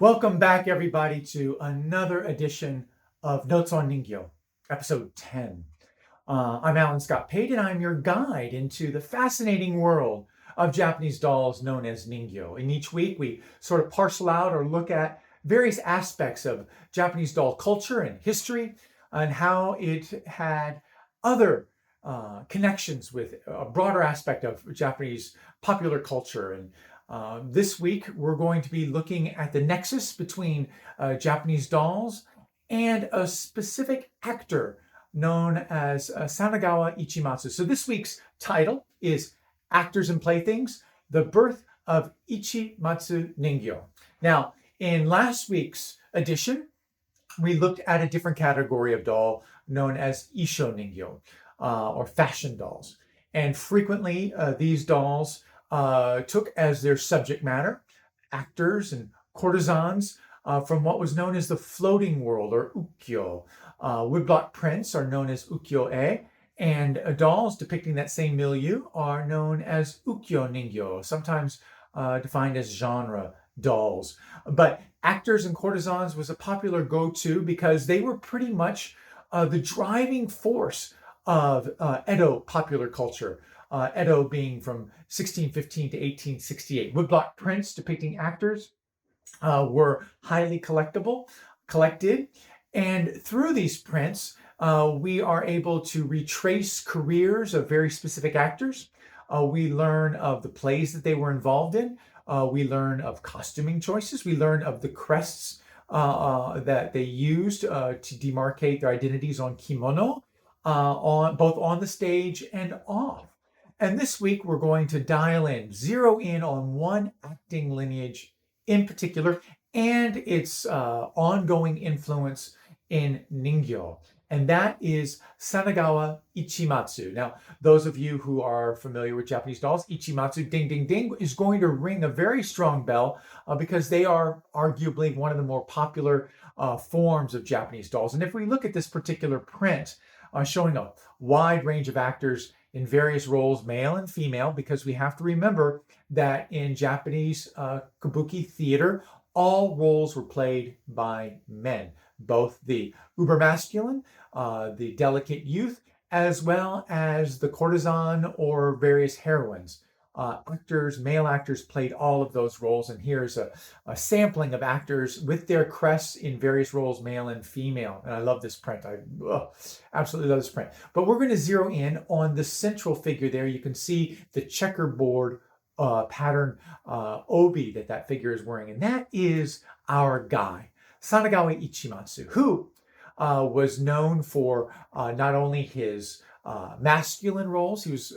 Welcome back, everybody, to another edition of Notes on Ningyo, episode 10. I'm Alan Scott Pate, and I'm your guide into the fascinating world of Japanese dolls known as Ningyo. And each week, we sort of parcel out or look at various aspects of Japanese doll culture and history, and how it had other connections with a broader aspect of Japanese popular culture. And this week, we're going to be looking at the nexus between Japanese dolls and a specific actor known as Sanogawa Ichimatsu. So this week's title is Actors and Playthings, The Birth of Ichimatsu-Ningyo. Now, in last week's edition, we looked at a different category of doll known as isho-ningyo, or fashion dolls. And frequently, these dolls took as their subject matter actors and courtesans from what was known as the floating world, or ukiyo. Woodblock prints are known as ukiyo-e, and dolls depicting that same milieu are known as ukiyo-ningyo, sometimes defined as genre dolls. But actors and courtesans was a popular go-to because they were pretty much the driving force of Edo popular culture. Edo being from 1615 to 1868. Woodblock prints depicting actors were highly collected. And through these prints, we are able to retrace careers of very specific actors. We learn of the plays that they were involved in. We learn of costuming choices. We learn of the crests that they used to demarcate their identities on kimono, both on the stage and off. And this week, we're going to zero in on one acting lineage in particular and its ongoing influence in Ningyo. And that is Sanogawa Ichimatsu. Now, those of you who are familiar with Japanese dolls, Ichimatsu, ding, ding, ding, is going to ring a very strong bell because they are arguably one of the more popular forms of Japanese dolls. And if we look at this particular print showing a wide range of actors in various roles, male and female, because we have to remember that in Japanese Kabuki theater, all roles were played by men, both the uber masculine, the delicate youth, as well as the courtesan or various heroines. Male actors played all of those roles, and here's a sampling of actors with their crests in various roles, male and female. And I love this print. I absolutely love this print. But we're going to zero in on the central figure there. You can see the checkerboard pattern obi that figure is wearing, and that is our guy, Sanogawa Ichimatsu, who was known for not only his masculine roles. He was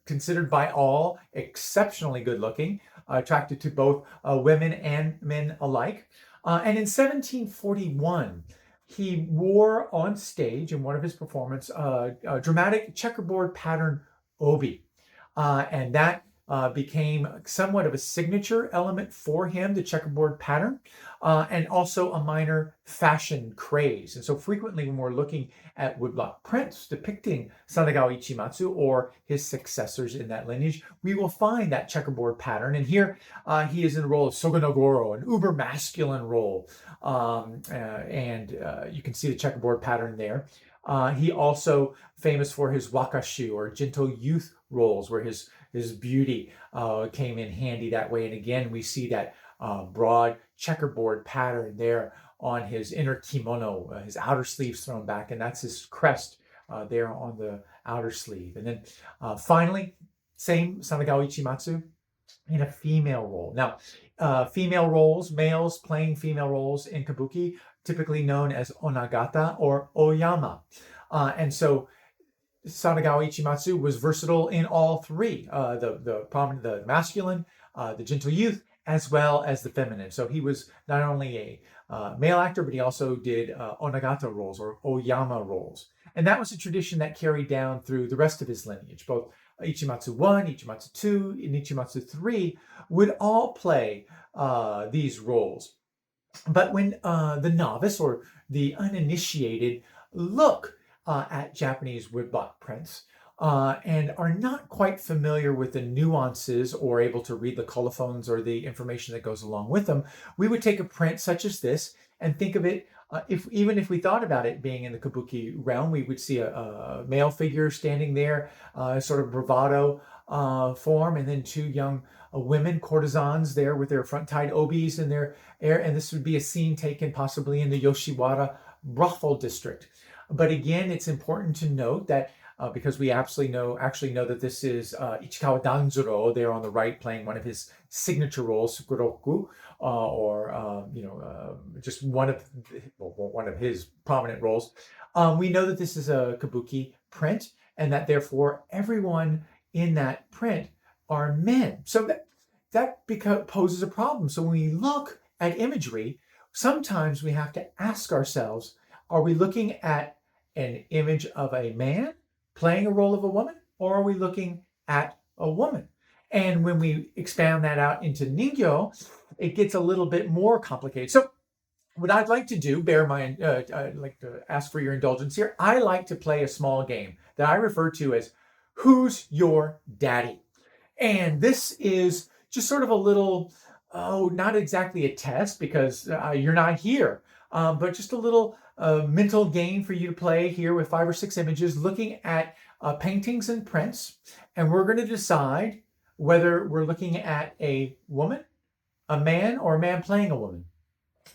considered by all exceptionally good looking, attracted to both women and men alike. And in 1741, he wore on stage in one of his performances a dramatic checkerboard pattern obi. And that became somewhat of a signature element for him, the checkerboard pattern, and also a minor fashion craze. And so frequently when we're looking at woodblock prints depicting Sanogawa Ichimatsu or his successors in that lineage, we will find that checkerboard pattern. And here he is in the role of Sogonogoro, an uber masculine role. And you can see the checkerboard pattern there. He also famous for his wakashu, or gentle youth roles, where his beauty came in handy that way. And again, we see that broad checkerboard pattern there on his inner kimono, his outer sleeves thrown back, and that's his crest there on the outer sleeve. And then finally, same Sanogawa Ichimatsu in a female role. Now, female roles, males playing female roles in Kabuki, typically known as onagata or oyama. And so Sanogawa Ichimatsu was versatile in all three, the masculine, the gentle youth, as well as the feminine. So he was not only a male actor, but he also did onagata roles or oyama roles. And that was a tradition that carried down through the rest of his lineage. Both Ichimatsu 1, Ichimatsu 2, and Ichimatsu 3 would all play these roles. But when the novice or the uninitiated look at Japanese woodblock prints, and are not quite familiar with the nuances or able to read the colophons or the information that goes along with them, we would take a print such as this and think of it, even if we thought about it being in the Kabuki realm, we would see a male figure standing there, sort of bravado form, and then two young women, courtesans there with their front-tied obis and their hair, and this would be a scene taken possibly in the Yoshiwara brothel district. But again, it's important to note that because we actually know that this is Ichikawa Danzuro there on the right, playing one of his signature roles, Sukuroku, just one of his prominent roles. We know that this is a Kabuki print, and that therefore everyone in that print are men. So that poses a problem. So when we look at imagery, sometimes we have to ask ourselves, are we looking at an image of a man playing a role of a woman, or are we looking at a woman? And when we expand that out into Ningyo, it gets a little bit more complicated. So what I'd like to do, I'd like to ask for your indulgence here. I like to play a small game that I refer to as Who's Your Daddy? And this is just sort of a little, not exactly a test because you're not here, but just a little mental game for you to play here with 5 or 6 images looking at paintings and prints. And we're going to decide whether we're looking at a woman, a man, or a man playing a woman.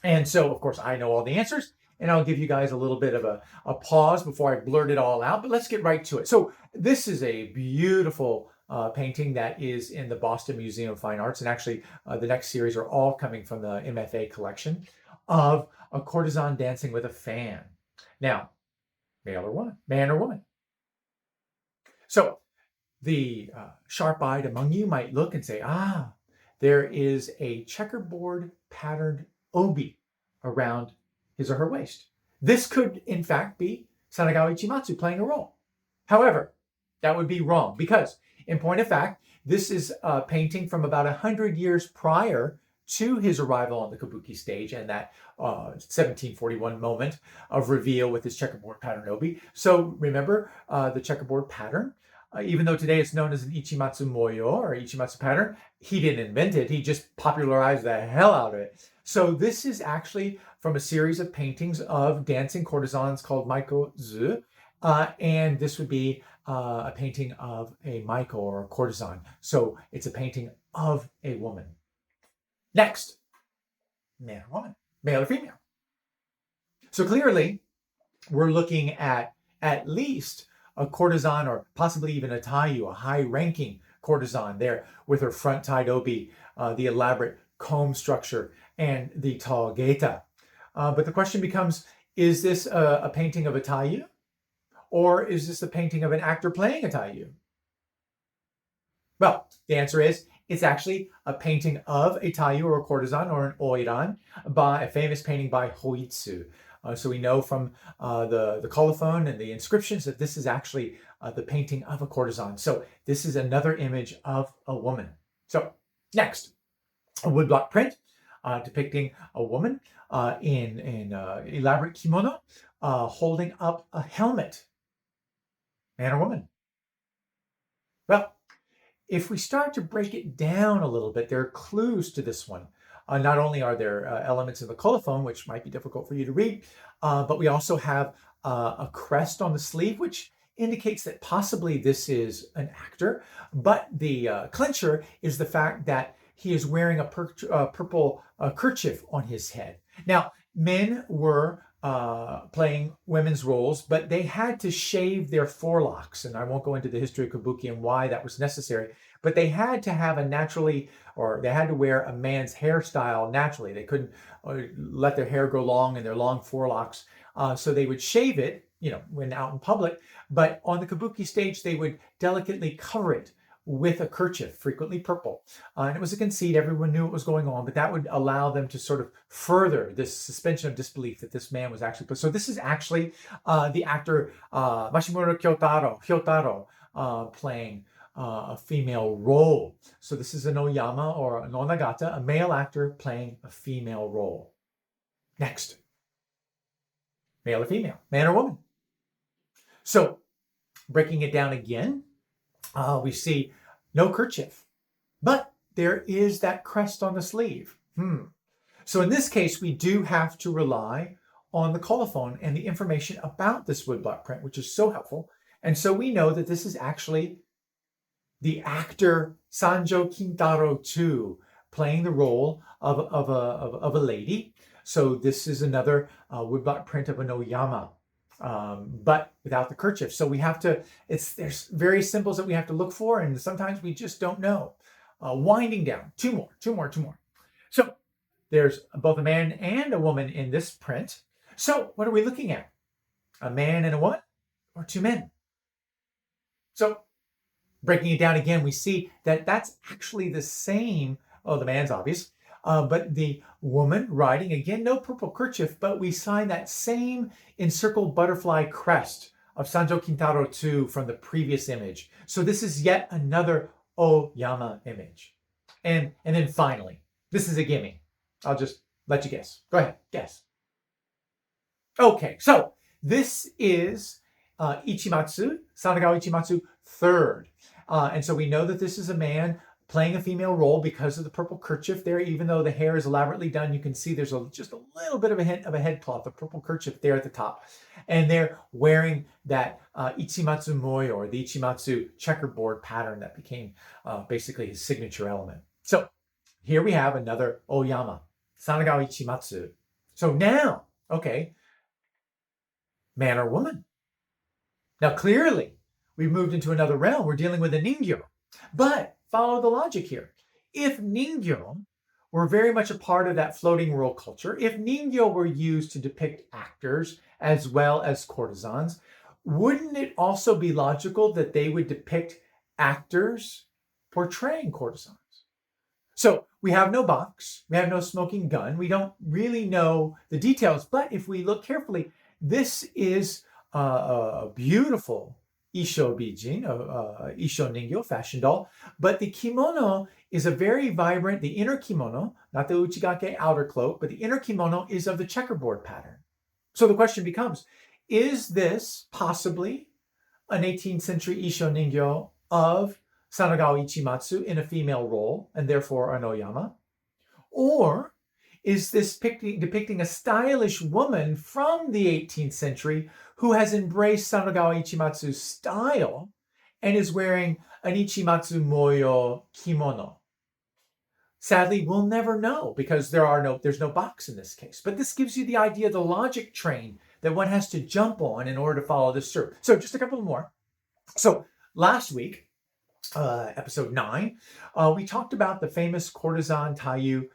And so, of course, I know all the answers, and I'll give you guys a little bit of a pause before I blurt it all out, but let's get right to it. So this is a beautiful painting that is in the Boston Museum of Fine Arts, and actually the next series are all coming from the MFA collection, of a courtesan dancing with a fan. Now, male or woman, man or woman. So the sharp-eyed among you might look and say, there is a checkerboard patterned obi around his or her waist. This could, in fact, be Sanogawa Ichimatsu playing a role. However, that would be wrong because, in point of fact, this is a painting from about 100 years prior to his arrival on the Kabuki stage and that 1741 moment of reveal with his checkerboard pattern obi. So remember the checkerboard pattern? Even though today it's known as an Ichimatsu moyo or Ichimatsu pattern, he didn't invent it. He just popularized the hell out of it. So this is actually from a series of paintings of dancing courtesans called maiko-zu. And this would be a painting of a maiko or a courtesan. So it's a painting of a woman. Next, man or woman, male or female. So clearly, we're looking at least a courtesan or possibly even a taiyu, a high-ranking courtesan there with her front-tied obi, the elaborate comb structure, and the tall geta. But the question becomes, is this a painting of a taiyu? Or is this a painting of an actor playing a taiyu? Well, the answer is, it's actually a painting of a taiyu or a courtesan or an oiran by a famous painting by Hoitsu. So we know from the colophon and the inscriptions that this is actually the painting of a courtesan. So this is another image of a woman. So next, a woodblock print depicting a woman in elaborate kimono holding up a helmet. Man or woman? Well, if we start to break it down a little bit, there are clues to this one. Not only are there elements in the colophon, which might be difficult for you to read, but we also have a crest on the sleeve, which indicates that possibly this is an actor. But the clincher is the fact that he is wearing a purple kerchief on his head. Now, men were playing women's roles, but they had to shave their forelocks. And I won't go into the history of Kabuki and why that was necessary, but they had to have they had to wear a man's hairstyle naturally. They couldn't let their hair grow long and their long forelocks. So they would shave it, when out in public. But on the Kabuki stage, they would delicately cover it with a kerchief, frequently purple. And it was a conceit. Everyone knew what was going on, but that would allow them to sort of further this suspension of disbelief that this man was actually. So this is actually the actor Mashimura Hyotaro playing a female role. So this is an oyama or an onagata, a male actor playing a female role. Next, male or female, man or woman. So Breaking it down again, we see no kerchief, but there is that crest on the sleeve. So in this case, we do have to rely on the colophon and the information about this woodblock print, which is so helpful. And so we know that this is actually the actor Sanjo Kintaro II playing the role of a lady. So this is another woodblock print of an oyama, but without the kerchief. So we have to, there's various symbols that we have to look for, and sometimes we just don't know. Winding down, two more. So there's both a man and a woman in this print. So what are we looking at? A man and a woman, or two men? So breaking it down again, we see that that's actually the same. Oh, the man's obvious, but the woman riding, again, no purple kerchief, but we find that same encircled butterfly crest of Sanjo Kintaro II from the previous image. So this is yet another Oyama image. And then finally, this is a gimme. I'll just let you guess. Go ahead, guess. Okay, so this is Ichimatsu, Sanogawa Ichimatsu III. And so we know that this is a man playing a female role because of the purple kerchief there. Even though the hair is elaborately done, you can see there's just a little bit of a hint of a headcloth, a purple kerchief there at the top. And they're wearing that Ichimatsu moyo, or the Ichimatsu checkerboard pattern that became basically his signature element. So here we have another Oyama, Sanogawa Ichimatsu. So now, okay, man or woman? Now clearly, we've moved into another realm. We're dealing with a ningyo. But follow the logic here. If ningyo were very much a part of that floating world culture, if ningyo were used to depict actors as well as courtesans, wouldn't it also be logical that they would depict actors portraying courtesans? So we have no box, we have no smoking gun, we don't really know the details, but if we look carefully, this is a beautiful isho-bijin, isho-ningyo, fashion doll, but the kimono is a very vibrant, the inner kimono, not the uchigake outer cloak, but the inner kimono is of the checkerboard pattern. So the question becomes, is this possibly an 18th century isho-ningyo of Sanogawa Ichimatsu in a female role, and therefore an oyama? Or is this depicting a stylish woman from the 18th century who has embraced Sanogawa Ichimatsu's style and is wearing an Ichimatsu moyo kimono? Sadly, we'll never know because there's no box in this case. But this gives you the idea, the logic train that one has to jump on in order to follow this through. So just a couple more. So last week, episode 9, we talked about the famous courtesan Taiyu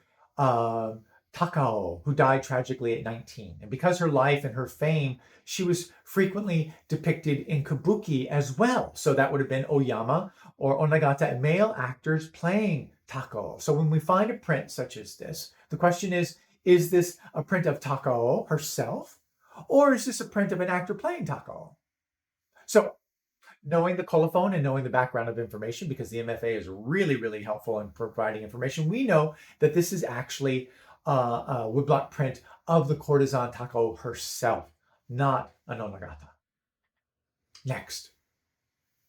Takao, who died tragically at 19. And because her life and her fame, she was frequently depicted in Kabuki as well. So that would have been Oyama or Onagata, male actors playing Takao. So when we find a print such as this, the question is this a print of Takao herself? Or is this a print of an actor playing Takao? So knowing the colophon and knowing the background of information, because the MFA is really, really helpful in providing information, we know that this is actually a woodblock print of the courtesan Takao herself, not an Onagata. Next,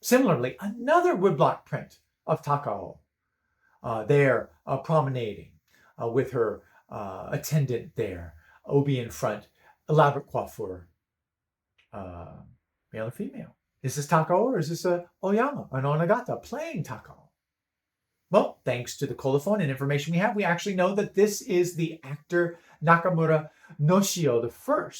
similarly, another woodblock print of Takao there promenading with her attendant there, obi in front, elaborate coiffure, male or female. Is this Takao or is this a oyama, an onagata playing Takao? Well, thanks to the colophon and information we have, we actually know that this is the actor Nakamura Noshio I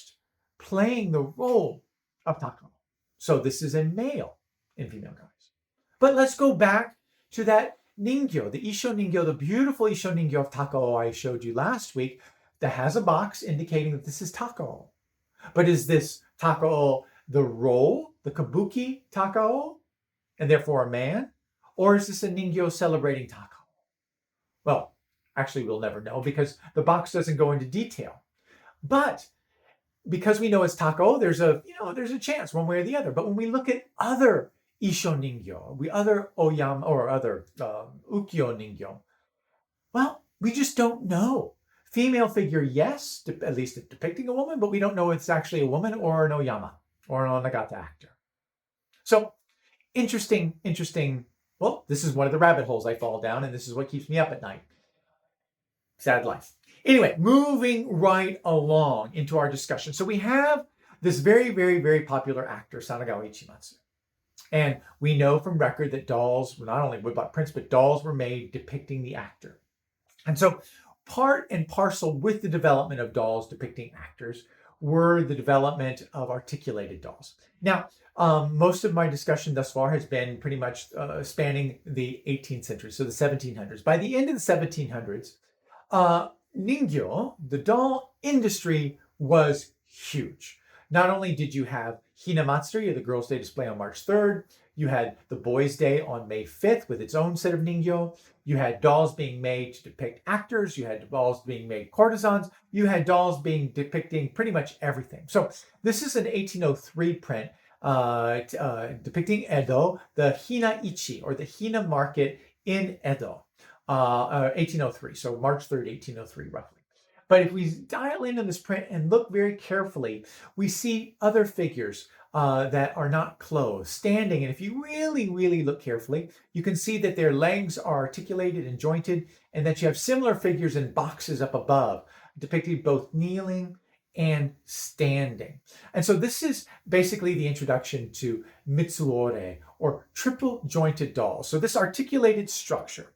playing the role of Takao. So this is a male in female guise. But let's go back to that ningyo, the isho-ningyo, the beautiful isho-ningyo of Takao I showed you last week that has a box indicating that this is Takao. But is this Takao the role, the Kabuki Takao, and therefore a man? Or is this a ningyo celebrating Takao? Well, actually we'll never know because the box doesn't go into detail. But because we know it's Takao, there's a chance one way or the other. But when we look at other isho-ningyo, other oyama or other ukiyo-ningyo, well, we just don't know. Female figure, yes, at least depicting a woman, but we don't know if it's actually a woman or an oyama or an onagata actor. So interesting. Well, this is one of the rabbit holes I fall down, and this is what keeps me up at night. Sad life. Anyway, moving right along into our discussion. So we have this very popular actor, Sanogawa Ichimatsu. And we know from record that dolls, not only woodblock prints, but dolls were made depicting the actor. And so part and parcel with the development of dolls depicting actors were the development of articulated dolls. Now, most of my discussion thus far has been pretty much spanning the 18th century, so the 1700s. By the end of the 1700s, Ningyo, the doll industry, was huge. Not only did you have Hinamatsuri, the Girls' Day display on March 3rd, you had the Boys' Day on May 5th with its own set of Ningyo. You had dolls being made to depict actors. You had dolls being made courtesans. You had dolls depicting pretty much everything. So this is an 1803 print depicting Edo, the Hina Ichi, or the Hina market in Edo, 1803. So March 3rd, 1803, roughly. But if we dial in on this print and look very carefully, we see other figures that are not clothed, standing. And if you really look carefully, you can see that their legs are articulated and jointed, and that you have similar figures in boxes up above, depicting both kneeling and standing. And so this is basically the introduction to mitsuore, or triple jointed dolls. So this articulated structure,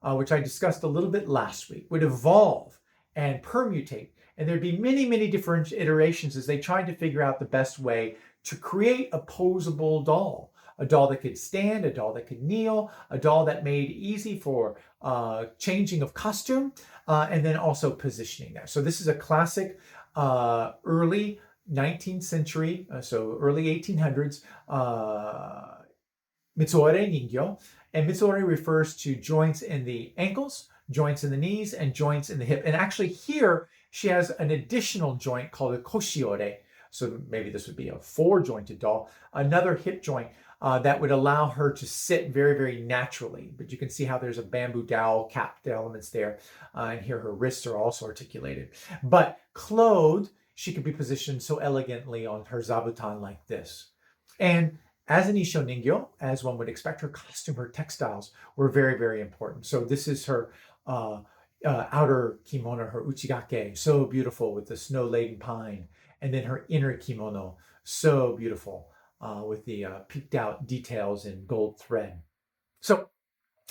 which I discussed a little bit last week, would evolve and permutate. And there'd be many different iterations as they tried to figure out the best way to create a posable doll. A doll that could stand, a doll that could kneel, a doll that made easy for changing of costume, and then also positioning there. So this is a classic early 19th century, so early 1800s, mitsuore ningyo. And mitsuore refers to joints in the ankles, joints in the knees, and joints in the hip. And actually here, she has an additional joint called a koshiore. So maybe this would be a 4-jointed doll, another hip joint that would allow her to sit very naturally. But you can see how there's a bamboo dowel capped elements there. And here her wrists are also articulated. But clothed, she could be positioned so elegantly on her zabuton like this. And as an isho-ningyo, as one would expect, her costume, her textiles were very important. So this is her outer kimono, her uchigake, so beautiful with the snow-laden pine. And then her inner kimono, so beautiful with the peeked out details in gold thread. So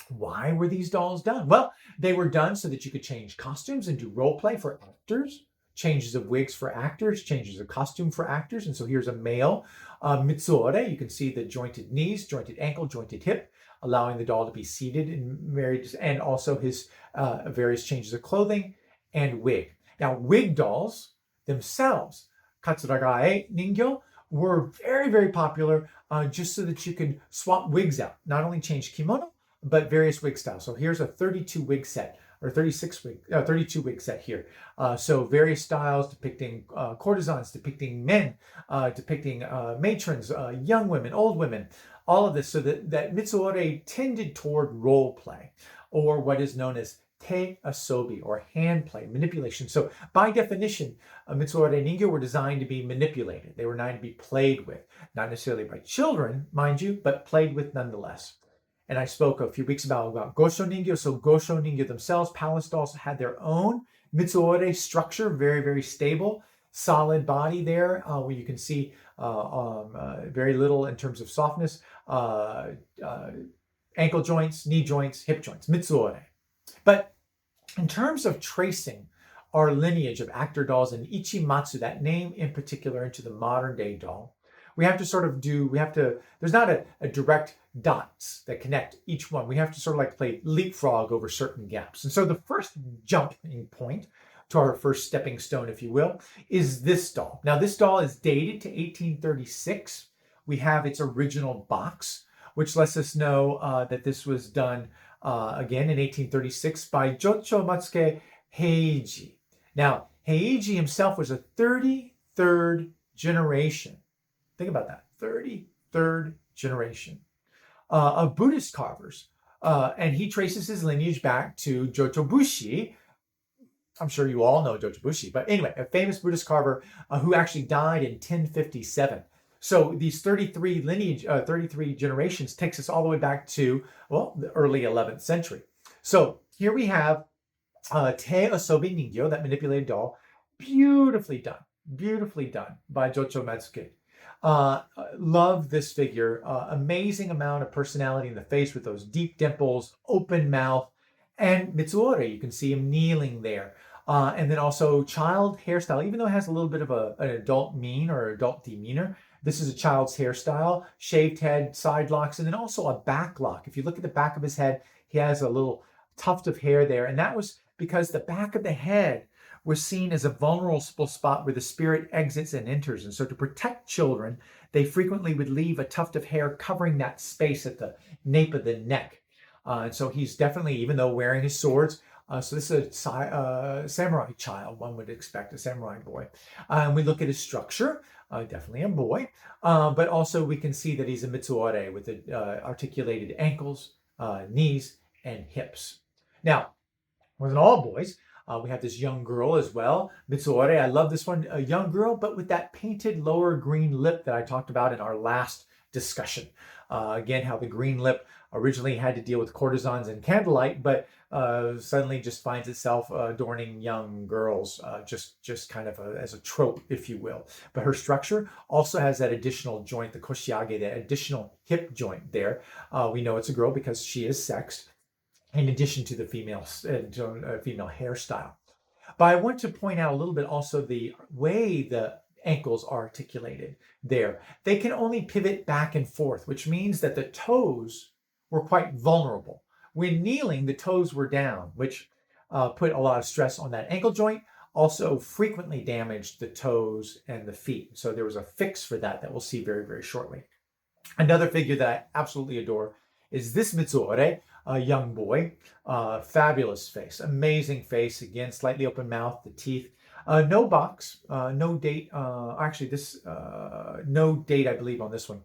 why were these dolls done? Well, they were done so that you could change costumes and do role play for actors, changes of wigs for actors, changes of costume for actors. And so here's a male mitsuore. You can see the jointed knees, jointed ankle, jointed hip, allowing the doll to be seated and also his various changes of clothing and wig. Now, wig dolls themselves, Katsuragae Ningyo, were very popular just so that you could swap wigs out, not only change kimono, but various wig styles. So here's a 32 wig set, or 32 wig set here. So various styles depicting courtesans, depicting men, depicting matrons, young women, old women, all of this, so that mitsuore tended toward role play, or what is known as te asobi, or hand play, manipulation. So by definition, mitsuore ningyo were designed to be manipulated. They were designed to be played with, not necessarily by children, mind you, but played with nonetheless. And I spoke a few weeks about gosho-ningyo. So gosho-ningyo themselves, palace dolls, had their own mitsuore structure, very stable, solid body there, where you can see very little in terms of softness, ankle joints, knee joints, hip joints, mitsuore. But in terms of tracing our lineage of actor dolls and Ichimatsu, that name in particular, into the modern day doll, we have to there's not a direct dots that connect each one. We have to sort of like play leapfrog over certain gaps. And so the first jumping point to our first stepping stone, if you will, is this doll. Now, this doll is dated to 1836. We have its original box, which lets us know that this was done again in 1836 by Jocho Matsuke Heiji. Now, Heiji himself was a 33rd generation. Think about that, 33rd generation of Buddhist carvers. And he traces his lineage back to Jotobushi. I'm sure you all know Jotobushi, but anyway, a famous Buddhist carver who actually died in 1057. So these 33 lineage, 33 generations takes us all the way back to, well, the early 11th century. So here we have Te Asobi Ningyo, that manipulated doll, beautifully done by Jocho Matsuke. Love this figure. Amazing amount of personality in the face with those deep dimples, open mouth, and Mitsuore. You can see him kneeling there. And then also child hairstyle, even though it has a little bit of an adult mien or adult demeanor, this is a child's hairstyle, shaved head, side locks, and then also a back lock. If you look at the back of his head, he has a little tuft of hair there. And that was because the back of the head was seen as a vulnerable spot where the spirit exits and enters. And so to protect children, they frequently would leave a tuft of hair covering that space at the nape of the neck. And so he's definitely, even though wearing his swords, so this is a samurai child, one would expect, a samurai boy. And we look at his structure, definitely a boy, but also we can see that he's a Mitsuore with articulated ankles, knees, and hips. Now, wasn't all boys. We have this young girl as well, Mitsuore. I love this one, a young girl, but with that painted lower green lip that I talked about in our last discussion. Again, how the green lip originally had to deal with courtesans and candlelight, but suddenly just finds itself adorning young girls, just kind of as a trope, if you will. But her structure also has that additional joint, the koshiage, that additional hip joint there. We know it's a girl because she is sexed, in addition to the female hairstyle. But I want to point out a little bit also the way the ankles are articulated there. They can only pivot back and forth, which means that the toes were quite vulnerable. When kneeling, the toes were down, which put a lot of stress on that ankle joint, also frequently damaged the toes and the feet. So there was a fix for that we'll see very, very shortly. Another figure that I absolutely adore is this Mitsuore, a young boy. Fabulous face, amazing face. Again, slightly open mouth, the teeth. No box, no date. Actually, this no date, I believe, on this one.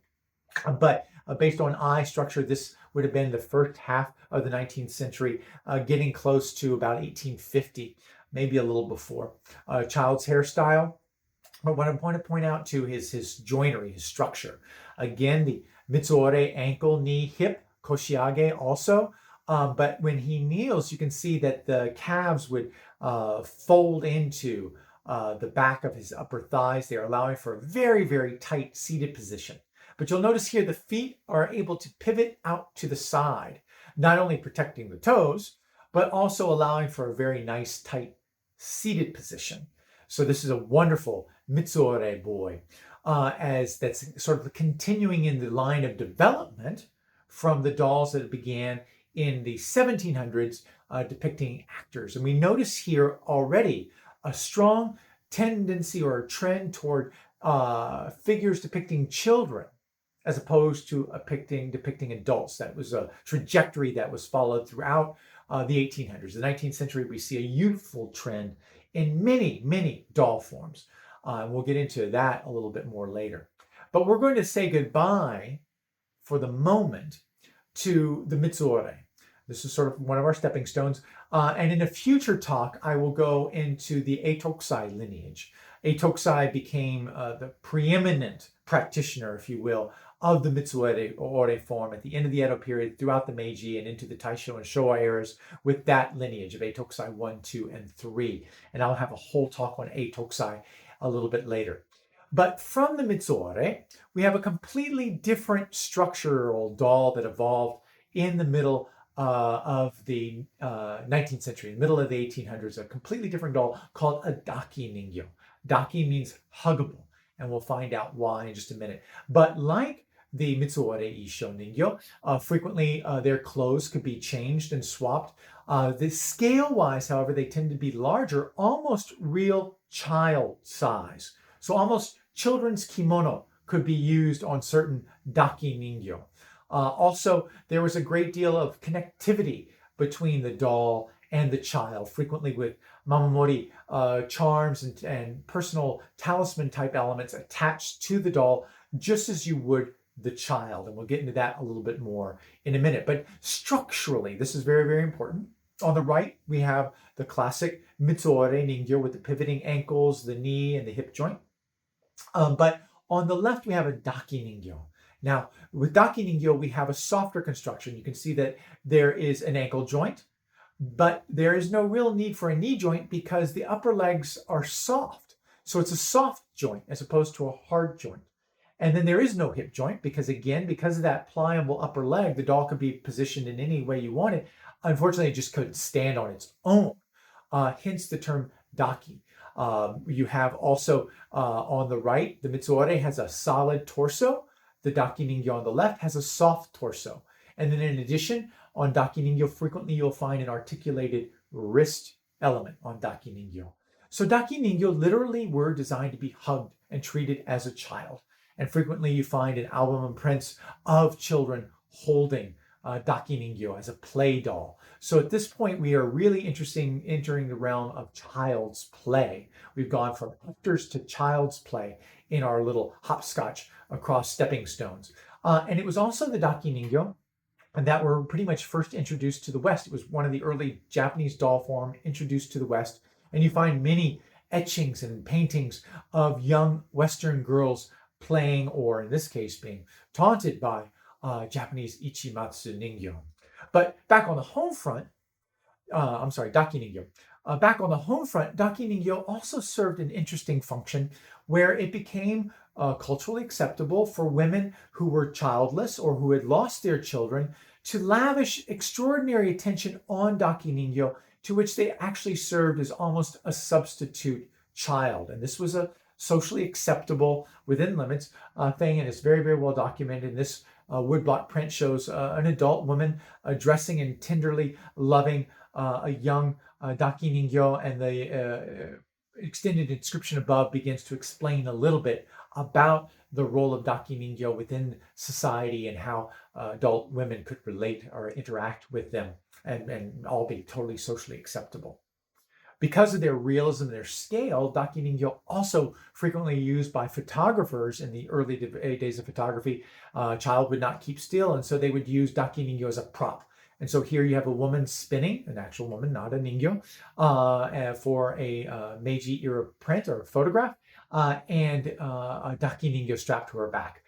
But based on eye structure, this would have been the first half of the 19th century, getting close to about 1850, maybe a little before. Child's hairstyle. But what I want to point out too is his joinery, his structure. Again, the Mitsuore, ankle, knee, hip, koshiage also. But when he kneels, you can see that the calves would fold into the back of his upper thighs. They're allowing for a very, very tight seated position. But you'll notice here the feet are able to pivot out to the side, not only protecting the toes, but also allowing for a very nice, tight seated position. So this is a wonderful Mitsuore boy, as that's sort of continuing in the line of development from the dolls that began in the 1700s depicting actors. And we notice here already a strong tendency or a trend toward figures depicting children as opposed to depicting adults. That was a trajectory that was followed throughout the 1800s. The 19th century, we see a youthful trend in many, many doll forms. We'll get into that a little bit more later. But we're going to say goodbye for the moment to the Mitsuore. This is sort of one of our stepping stones. And in a future talk, I will go into the Eitokusai lineage. Eitokusai became the preeminent practitioner, if you will, of the Mitsuore form at the end of the Edo period, throughout the Meiji and into the Taisho and Showa eras, with that lineage of Eitokusai 1, 2, and 3. And I'll have a whole talk on Eitokusai a little bit later. But from the Mitsuore, we have a completely different structural doll that evolved in the middle of the 19th century, in the middle of the 1800s, a completely different doll called a daki-ningyo. Daki means huggable, and we'll find out why in just a minute. But like the Mitsuore isho-ningyo, frequently their clothes could be changed and swapped. The scale-wise, however, they tend to be larger, almost real child size. So almost children's kimono could be used on certain daki-ningyo. Also, there was a great deal of connectivity between the doll and the child, frequently with mamamori, charms and personal talisman type elements attached to the doll, just as you would the child. And we'll get into that a little bit more in a minute. But structurally, this is very, very important. On the right, we have the classic Mitsuore Ningyo with the pivoting ankles, the knee, and the hip joint. But On the left, we have a daki-ningyo. Now, with daki-ningyo, we have a softer construction. You can see that there is an ankle joint, but there is no real need for a knee joint because the upper legs are soft. So it's a soft joint as opposed to a hard joint. And then there is no hip joint because, again, because of that pliable upper leg, the doll could be positioned in any way you want it. Unfortunately, it just couldn't stand on its own, hence the term daki. You have also on the right, the Mitsuore has a solid torso. The daki-ningyo on the left has a soft torso. And then in addition, on daki-ningyo, frequently you'll find an articulated wrist element on daki-ningyo. So daki-ningyo literally were designed to be hugged and treated as a child. And frequently you find an album and prints of children holding daki-ningyo as a play doll. So at this point, we are really entering the realm of child's play. We've gone from actors to child's play in our little hopscotch across stepping stones. And it was also the daki-ningyo that were pretty much first introduced to the West. It was one of the early Japanese doll form introduced to the West. And you find many etchings and paintings of young Western girls playing, or in this case, being taunted by Japanese Ichimatsu-Ningyo. But back on the home front, daki-ningyo. Back on the home front, daki-ningyo also served an interesting function where it became culturally acceptable for women who were childless or who had lost their children to lavish extraordinary attention on daki-ningyo, to which they actually served as almost a substitute child. And this was a socially acceptable, within limits, thing, and it's very, very well documented. And this woodblock print shows an adult woman dressing and tenderly loving a young daki-ningyo, and the extended inscription above begins to explain a little bit about the role of daki-ningyo within society and how adult women could relate or interact with them and all be totally socially acceptable. Because of their realism, their scale, daki-ningyo also frequently used by photographers in the early days of photography. Child would not keep still, and so they would use daki-ningyo as a prop. And so here you have a woman spinning, an actual woman, not a ningyo, for a Meiji era print or photograph, and a daki-ningyo strapped to her back,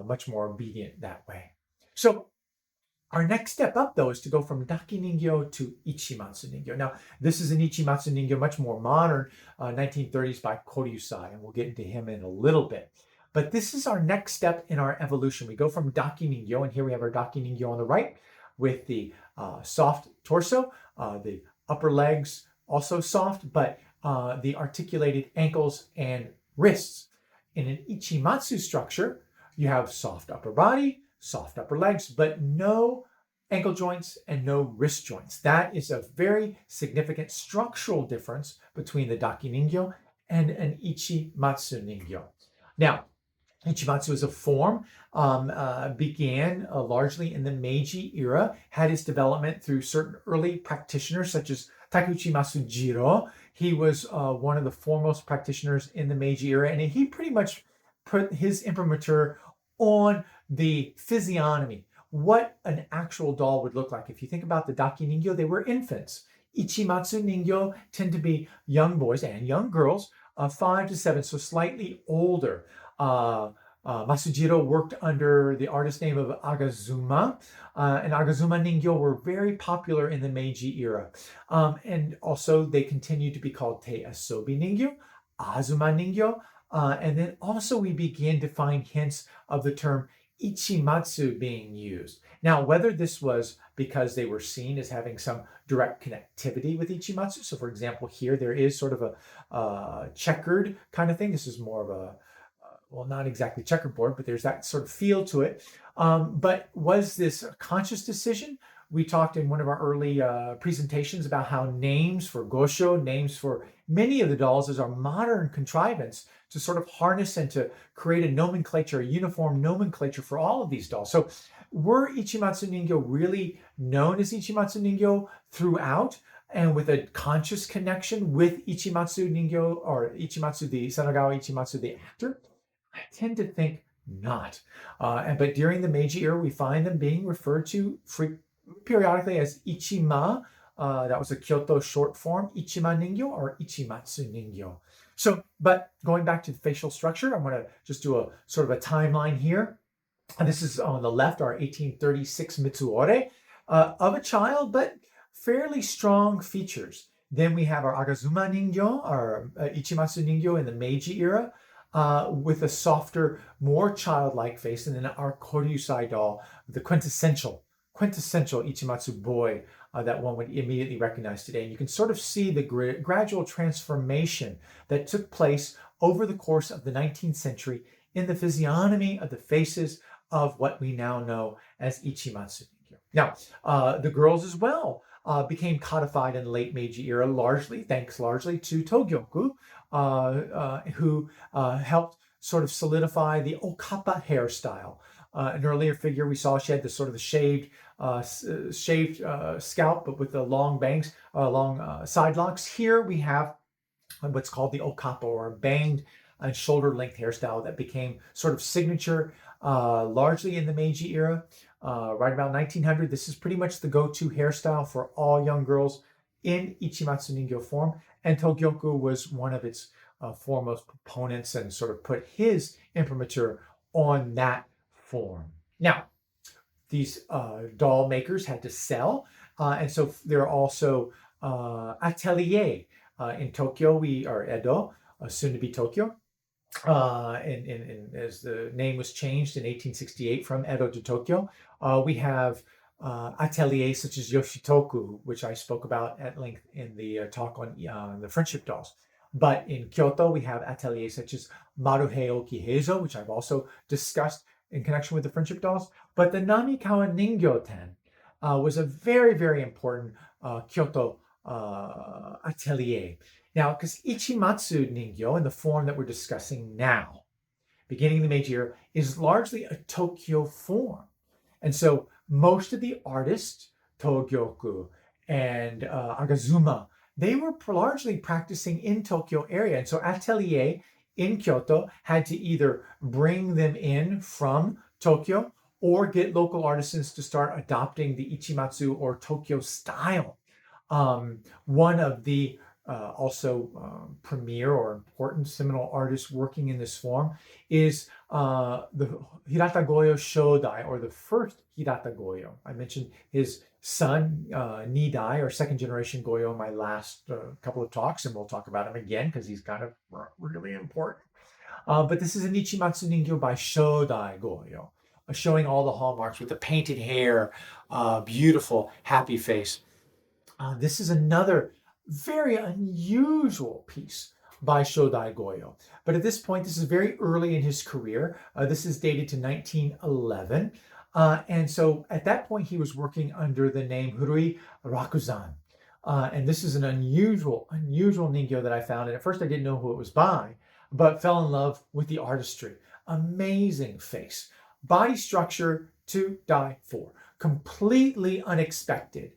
much more obedient that way. So our next step up, though, is to go from daki-ningyo to Ichimatsu-Ningyo. Now, this is an Ichimatsu-Ningyo, much more modern, 1930s by Koryusai, and we'll get into him in a little bit. But this is our next step in our evolution. We go from daki-ningyo, and here we have our daki-ningyo on the right with the soft torso, the upper legs also soft, but the articulated ankles and wrists. In an Ichimatsu structure, you have soft upper body, soft upper legs, but no ankle joints and no wrist joints. That is a very significant structural difference between the daki-ningyo and an Ichimatsu-Ningyo. Now, Ichimatsu as a form began largely in the Meiji era, had its development through certain early practitioners such as Takuchi Masujiro. He was one of the foremost practitioners in the Meiji era, and he pretty much put his imprimatur on the physiognomy, what an actual doll would look like. If you think about the daki-ningyo, they were infants. Ichimatsu-Ningyo tend to be young boys and young girls, 5 to 7, so slightly older. Masujiro worked under the artist name of Agazuma, and Agazuma-Ningyo were very popular in the Meiji era. And also they continued to be called Te-asobi-Ningyo, Azuma-Ningyo, and then also we begin to find hints of the term Ichimatsu being used. Now, whether this was because they were seen as having some direct connectivity with Ichimatsu, so for example, here there is sort of a checkered kind of thing. This is more of a, well, not exactly checkerboard, but there's that sort of feel to it. But was this a conscious decision? We talked in one of our early presentations about how names for gosho, names for many of the dolls is our modern contrivance to sort of harness and to create a nomenclature, a uniform nomenclature for all of these dolls. So were Ichimatsu-Ningyo really known as Ichimatsu-Ningyo throughout and with a conscious connection with Ichimatsu-Ningyo or Ichimatsu, the Sanogawa Ichimatsu, the actor? I tend to think not. But during the Meiji era, we find them being referred to periodically as Ichima. That was a Kyoto short form, Ichima-Ningyo or Ichimatsu-Ningyo. So, but going back to the facial structure, I'm going to just do a sort of a timeline here. And this is on the left, our 1836 Mitsuore of a child, but fairly strong features. Then we have our Agazuma-Ningyo, our Ichimatsu-Ningyo in the Meiji era, with a softer, more childlike face. And then our Koryusai doll, the quintessential Ichimatsu boy that one would immediately recognize today. And you can sort of see the gradual transformation that took place over the course of the 19th century in the physiognomy of the faces of what we now know as Ichimatsu-Ningyo. Now, the girls as well became codified in the late Meiji era, thanks largely to Togyoku, who helped sort of solidify the Okappa hairstyle. An earlier figure we saw, she had this sort of the shaved scalp, but with the long bangs, long side locks. Here we have what's called the Okappa, or banged and shoulder-length hairstyle that became sort of signature largely in the Meiji era. Right about 1900, this is pretty much the go-to hairstyle for all young girls in Ichimatsu-Ningyo form, and Togyoku was one of its foremost proponents and sort of put his imprimatur on that form. Now, these doll makers had to sell, and so there are also atelier in Tokyo, or Edo, soon to be Tokyo, as the name was changed in 1868 from Edo to Tokyo. We have ateliers such as Yoshitoku, which I spoke about at length in the talk on the friendship dolls. But in Kyoto, we have ateliers such as Maruhei Okiheizo, which I've also discussed in connection with the friendship dolls. But the Namikawa Ningyo-ten was a very, very important Kyoto atelier. Now, because Ichimatsu-Ningyo, in the form that we're discussing now, beginning in the Meiji era, is largely a Tokyo form. And so most of the artists, Togyoku and Agazuma, they were largely practicing in Tokyo area. And so atelier in Kyoto had to either bring them in from Tokyo or get local artisans to start adopting the Ichimatsu or Tokyo style. One of the premier or important seminal artists working in this form is the Hirata-goyo Shodai, or the first Hirata-goyo. I mentioned his son, Nidai, or second generation Goyo, in my last couple of talks, and we'll talk about him again because he's kind of really important. But this is an Ichimatsu-Ningyo by Shodai Goyo, showing all the hallmarks with the painted hair, beautiful, happy face. This is another very unusual piece by Shodai Goyo. But at this point, this is very early in his career. This is dated to 1911. And so at that point, he was working under the name Hurui Rakuzan. And this is an unusual Ningyo that I found. And at first I didn't know who it was by, but fell in love with the artistry. Amazing face. Body structure to die for. Completely unexpected.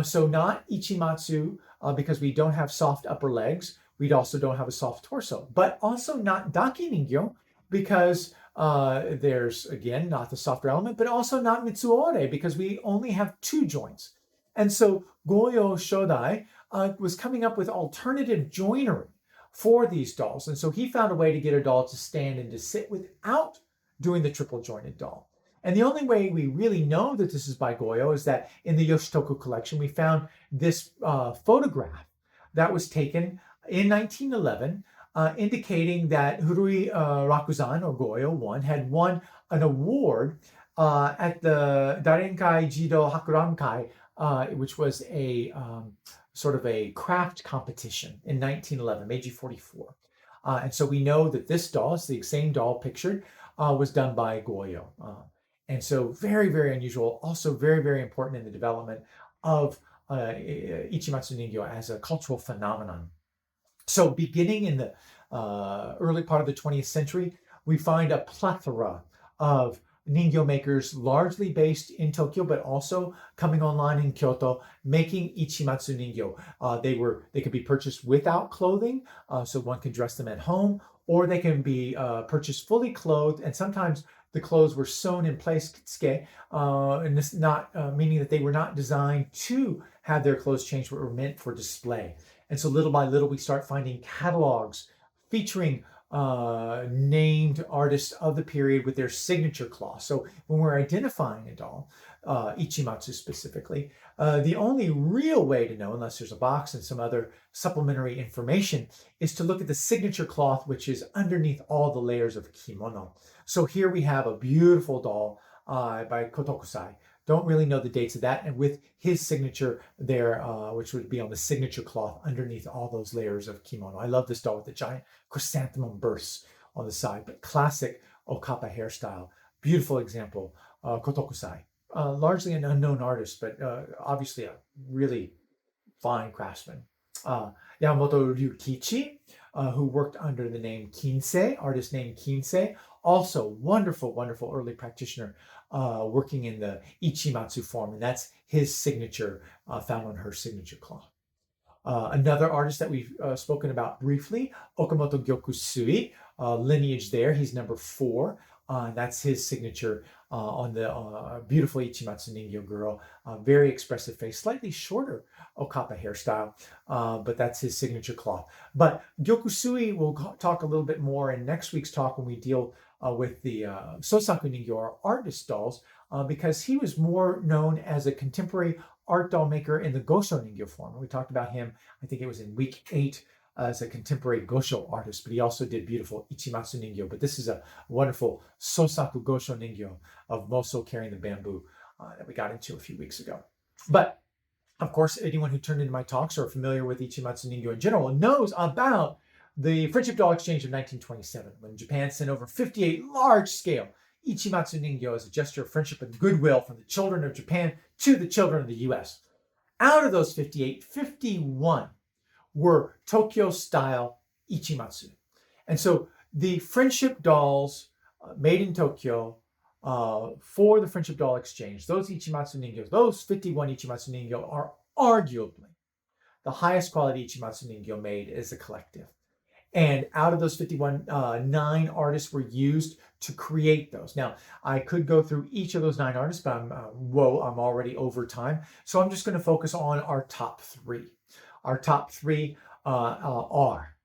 So not Ichimatsu, because we don't have soft upper legs. We also don't have a soft torso. But also not Daki Ningyo, because there's, again, not the softer element, but also not Mitsuore, because we only have two joints. And so Goyo Shodai was coming up with alternative joinery for these dolls. And so he found a way to get a doll to stand and to sit without doing the triple jointed doll. And the only way we really know that this is by Goyo is that in the Yoshitoku collection, we found this photograph that was taken in 1911, indicating that Hurui Rakuzan, or Goyo 1, had won an award at the Darenkai Jido Hakurankai, which was a sort of a craft competition in 1911, Meiji 44. And so we know that this doll, it's the same doll pictured, was done by Goyo. And so very, very unusual, also very, very important in the development of Ichimatsu-Ningyo as a cultural phenomenon. So beginning in the early part of the 20th century, we find a plethora of Ningyo makers, largely based in Tokyo, but also coming online in Kyoto, making Ichimatsu-Ningyo. They could be purchased without clothing, so one can dress them at home, or they can be purchased fully clothed, and sometimes the clothes were sewn in place, and this not meaning that they were not designed to have their clothes changed, but were meant for display. And so little by little, we start finding catalogs featuring named artists of the period with their signature cloth. So when we're identifying a doll, Ichimatsu specifically, the only real way to know, unless there's a box and some other supplementary information, is to look at the signature cloth, which is underneath all the layers of kimono. So here we have a beautiful doll by Kotokusai. Don't really know the dates of that, and with his signature there, which would be on the signature cloth underneath all those layers of kimono. I love this doll with the giant chrysanthemum bursts on the side, but classic Okappa hairstyle. Beautiful example, Kotokusai. Largely an unknown artist, but obviously a really fine craftsman. Yamamoto Ryukichi, who worked under the name Kinsei, artist name Kinsei, also wonderful, wonderful early practitioner working in the Ichimatsu form, and that's his signature found on her signature cloth. Another artist that we've spoken about briefly, Okamoto Gyokusui, lineage there, he's number 4. That's his signature on the beautiful Ichimatsu-Ningyo girl. Very expressive face, slightly shorter Okappa hairstyle, but that's his signature cloth. But Gyokusui, we'll talk a little bit more in next week's talk when we deal with the Sosaku-Ningyo, or artist dolls, because he was more known as a contemporary art doll maker in the Gosho-Ningyo form. We talked about him, I think it was in week 8, as a contemporary Gosho artist, but he also did beautiful Ichimatsu-Ningyo. But this is a wonderful Sosaku Gosho-Ningyo of Moso carrying the bamboo that we got into a few weeks ago. But of course, anyone who turned into my talks or are familiar with Ichimatsu-Ningyo in general knows about the Friendship Doll Exchange of 1927, when Japan sent over 58 large-scale Ichimatsu-Ningyo as a gesture of friendship and goodwill from the children of Japan to the children of the U.S. Out of those 58, 51 were Tokyo-style Ichimatsu. And so the friendship dolls made in Tokyo for the Friendship Doll Exchange, those Ichimatsu-Ningyos, those 51 Ichimatsu-Ningyo are arguably the highest quality Ichimatsu-Ningyo made as a collective. And out of those 51, 9 artists were used to create those. Now, I could go through each of those 9 artists, but I'm already over time. So I'm just going to focus on our top 3. Our top 3 are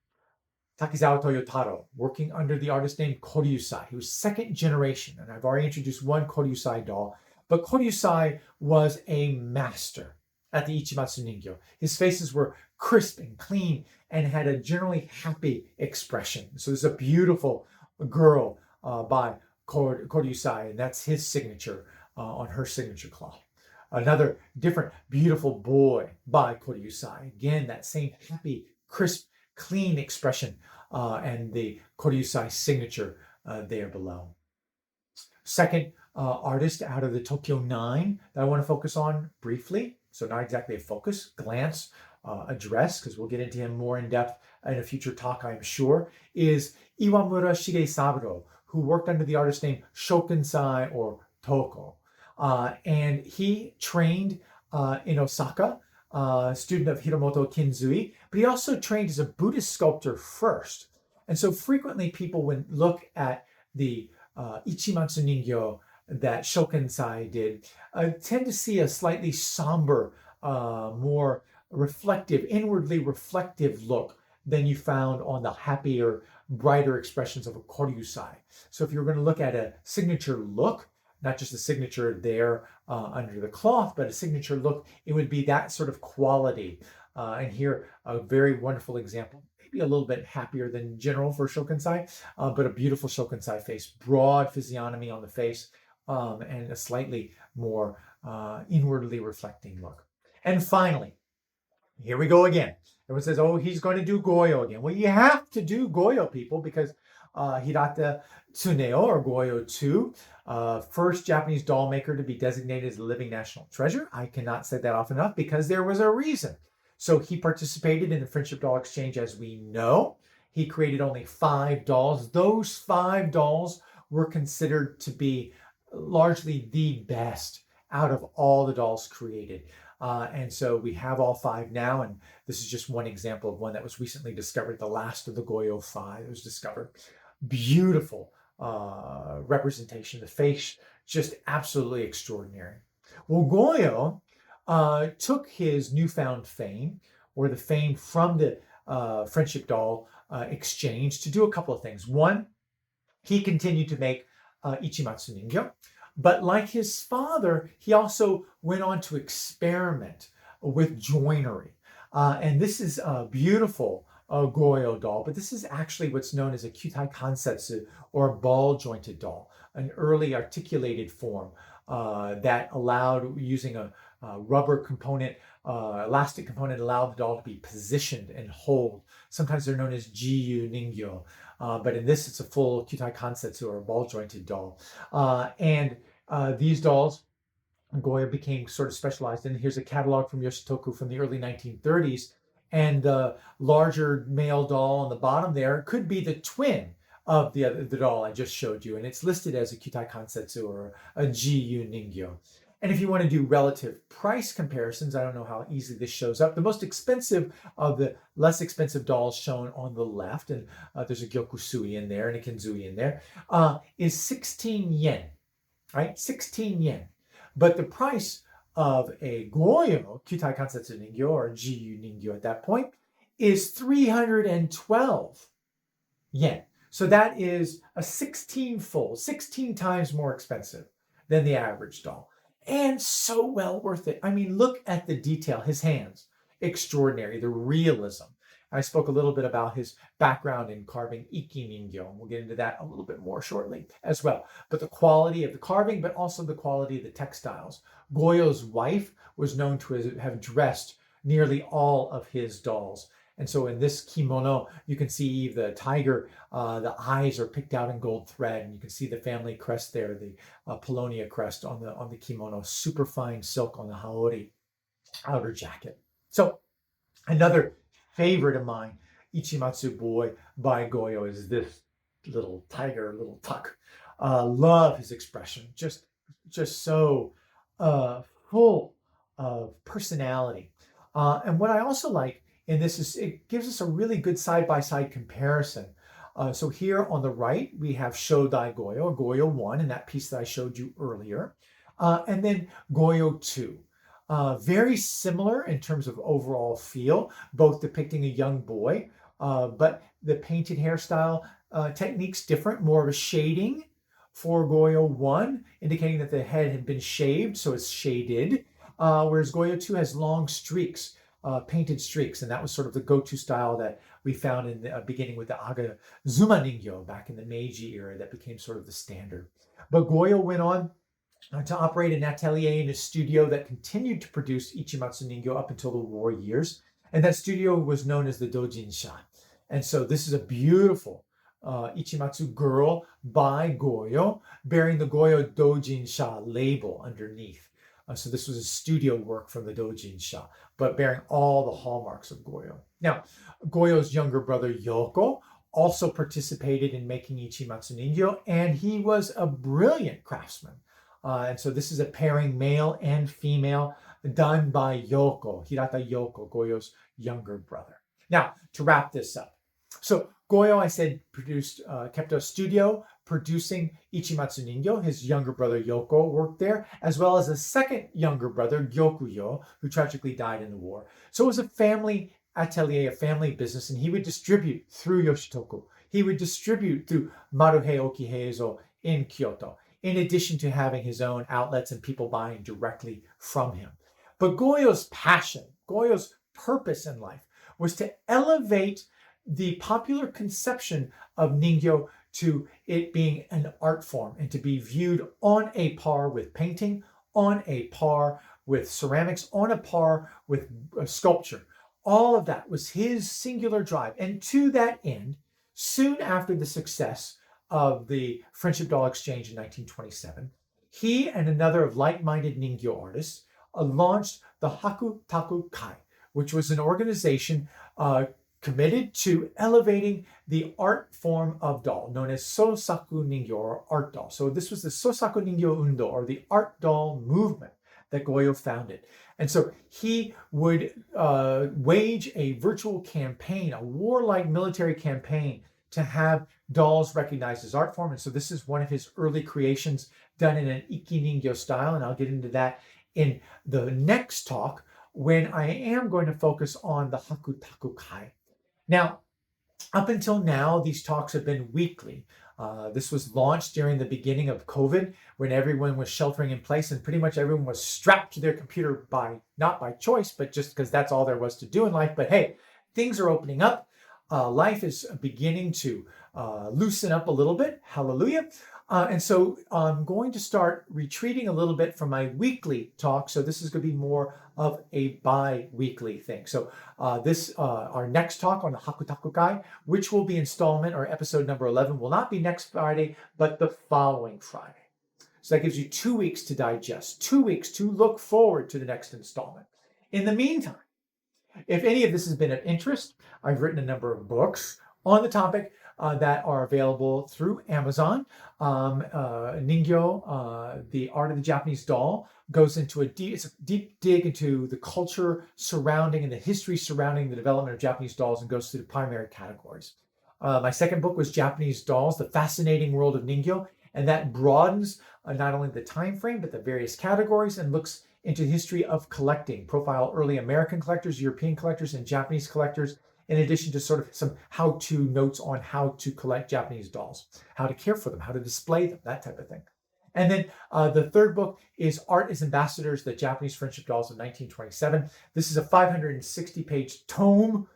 Takizawa Toyotaro, working under the artist name Koryusai. He was second generation, and I've already introduced one Koryusai doll, but Koryusai was a master at the Ichimatsu-Ningyo. His faces were crisp and clean and had a generally happy expression. So this is a beautiful girl by Koryusai, and that's his signature on her signature cloth. Another different beautiful boy by Koryusai. Again, that same happy, crisp, clean expression and the Koryusai signature there below. Second artist out of the Tokyo 9 that I want to focus on briefly, so not exactly a focus, glance, address, because we'll get into him more in depth in a future talk, I'm sure, is Yamanashi J Sabado, who worked under the artist name Shokensai or Toko. And he trained in Osaka, student of Hiromoto Kinzui, but he also trained as a Buddhist sculptor first. And so frequently people would look at the Ichimatsu-Ningyo that Shokensai did, tend to see a slightly somber, more reflective, inwardly reflective look than you found on the happier, brighter expressions of a Koryusai. So if you're going to look at a signature look, not just a signature there under the cloth, but a signature look, it would be that sort of quality. And here, a very wonderful example, maybe a little bit happier than general for Shokensai, but a beautiful Shokensai face, broad physiognomy on the face, and a slightly more inwardly reflecting look. And finally, here we go again. Everyone says, oh, he's going to do Goyo again. Well, you have to do Goyo, people, because Hirata Tsuneo, or Goyo 2, first Japanese doll maker to be designated as a living national treasure. I cannot say that often enough because there was a reason. So he participated in the Friendship Doll Exchange, as we know. He created only 5 dolls. Those 5 dolls were considered to be largely the best out of all the dolls created. And so we have all 5 now, and this is just one example of one that was recently discovered, the last of the Goyo 5 was discovered. Beautiful representation. The face, just absolutely extraordinary. Well, Goyo took his newfound fame, or the fame from the Friendship Doll exchange to do a couple of things. One, he continued to make Ichimatsu-Ningyo, but like his father, he also went on to experiment with joinery. And this is a beautiful Goyo doll, but this is actually what's known as a kyutai kansetsu, or a ball-jointed doll, an early articulated form that allowed, using a rubber component, elastic component, allowed the doll to be positioned and hold. Sometimes they're known as isho-ningyo, but in this, it's a full kyutai kansetsu, or a ball-jointed doll. And these dolls, Goya became sort of specialized in. Here's a catalog from Yoshitoku from the early 1930s. And the larger male doll on the bottom there could be the twin of the doll I just showed you. And it's listed as a kyutai kansetsu, or a isho-ningyo. And if you want to do relative price comparisons, I don't know how easily this shows up. The most expensive of the less expensive dolls shown on the left, and there's a gyokusui in there and a kenzui in there, is 16 yen, right? 16 yen. But the price of a Goyo kyutai kansetsu ningyo, or isho-ningyo at that point, is 312 yen. So that is a 16-fold, 16 times more expensive than the average doll. And so well worth it. I mean, look at the detail. His hands, extraordinary. The realism. I spoke a little bit about his background in carving Iki-ningyo, and we'll get into that a little bit more shortly as well. But the quality of the carving, but also the quality of the textiles. Goyo's wife was known to have dressed nearly all of his dolls. And so in this kimono, you can see the tiger, the eyes are picked out in gold thread, and you can see the family crest there, the Polonia crest on the kimono, super fine silk on the haori outer jacket. So another favorite of mine, Ichimatsu Boy by Goyo, is this little tiger, little tuck. Love his expression, just so full of personality. And what I also like in this is it gives us a really good side-by-side comparison. So here on the right, we have Shodai Goyo, or Goyo 1, in that piece that I showed you earlier. And then Goyo 2. Very similar in terms of overall feel, both depicting a young boy, but the painted hairstyle technique's different, more of a shading for Goyo 1, indicating that the head had been shaved, so it's shaded, whereas Goyo 2 has long streaks, painted streaks, and that was sort of the go-to style that we found in the beginning with the Aga Zuma-ningyo back in the Meiji era. That became sort of the standard. But Goyo went on to operate an atelier in a studio that continued to produce Ichimatsu-Ningyo up until the war years. And that studio was known as the Dojinsha. And so this is a beautiful Ichimatsu girl by Goyo, bearing the Goyo Dojinsha label underneath. So this was a studio work from the Dojinsha, but bearing all the hallmarks of Goyo. Now, Goyo's younger brother Yoko also participated in making Ichimatsu-Ningyo, and he was a brilliant craftsman. And so this is a pairing, male and female, done by Yoko, Hirata Yoko, Goyo's younger brother. Now, to wrap this up. So Goyo, I said, kept a studio producing Ichimatsu-Ningyo. His younger brother Yoko worked there, as well as a second younger brother, Gyokuyo, who tragically died in the war. So it was a family atelier, a family business, and he would distribute through Yoshitoku. He would distribute through Maruhei Okiheizo in Kyoto, in addition to having his own outlets and people buying directly from him. But Goyo's passion, Goyo's purpose in life was to elevate the popular conception of Ningyo to it being an art form and to be viewed on a par with painting, on a par with ceramics, on a par with sculpture. All of that was his singular drive. And to that end, soon after the success of the Friendship Doll Exchange in 1927, he and another of like-minded Ningyo artists launched the Haku Taku Kai, which was an organization committed to elevating the art form of doll, known as Sosaku Ningyo, or art doll. So this was the Sosaku Ningyo Undo, or the art doll movement that Goyo founded. And so he would wage a virtual campaign, a warlike military campaign, to have dolls recognized as art form. And so this is one of his early creations done in an Iki-ningyo style. And I'll get into that in the next talk, when I am going to focus on the Haku Taku Kai. Now, Up until now, these talks have been weekly. This was launched during the beginning of COVID when everyone was sheltering in place and pretty much everyone was strapped to their computer not by choice, but just because that's all there was to do in life. But hey, things are opening up. Life is beginning to loosen up a little bit. Hallelujah. And so I'm going to start retreating a little bit from my weekly talk. So this is going to be more of a bi-weekly thing. So our next talk on the Hakutakukai, which will be installment or episode number 11, will not be next Friday, but the following Friday. So that gives you 2 weeks to digest, 2 weeks to look forward to the next installment. In the meantime, if any of this has been of interest, I've written a number of books on the topic that are available through Amazon. Ningyo, The Art of the Japanese Doll, goes into it's a deep dig into the culture surrounding and the history surrounding the development of Japanese dolls and goes through the primary categories. My second book was Japanese Dolls, The Fascinating World of Ningyo, and that broadens not only the time frame, but the various categories and looks into the history of collecting, profile early American collectors, European collectors, and Japanese collectors, in addition to sort of some how-to notes on how to collect Japanese dolls, how to care for them, how to display them, that type of thing. And then the third book is Art as Ambassadors, the Japanese Friendship Dolls of 1927. This is a 560-page tome,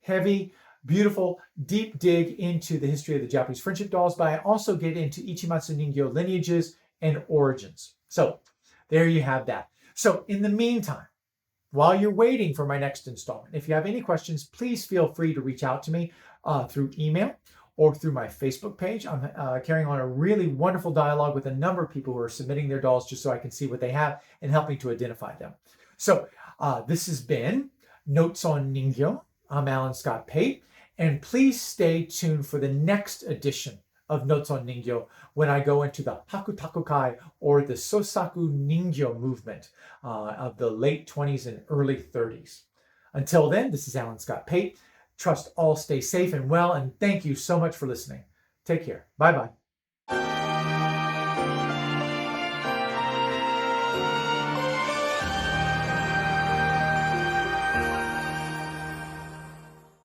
heavy, beautiful, deep dig into the history of the Japanese friendship dolls, but I also get into Ichimatsu-Ningyo lineages and origins. So there you have that. So in the meantime, while you're waiting for my next installment, if you have any questions, please feel free to reach out to me through email or through my Facebook page. I'm carrying on a really wonderful dialogue with a number of people who are submitting their dolls just so I can see what they have and helping to identify them. So this has been Notes on Ningyo. I'm Alan Scott Pate, and please stay tuned for the next edition of Notes on Ningyo when I go into the Hakutakukai or the Sosaku Ningyo movement of the late 20s and early 30s. Until then, this is Alan Scott Pate. Trust all stay safe and well, and thank you so much for listening. Take care. Bye-bye.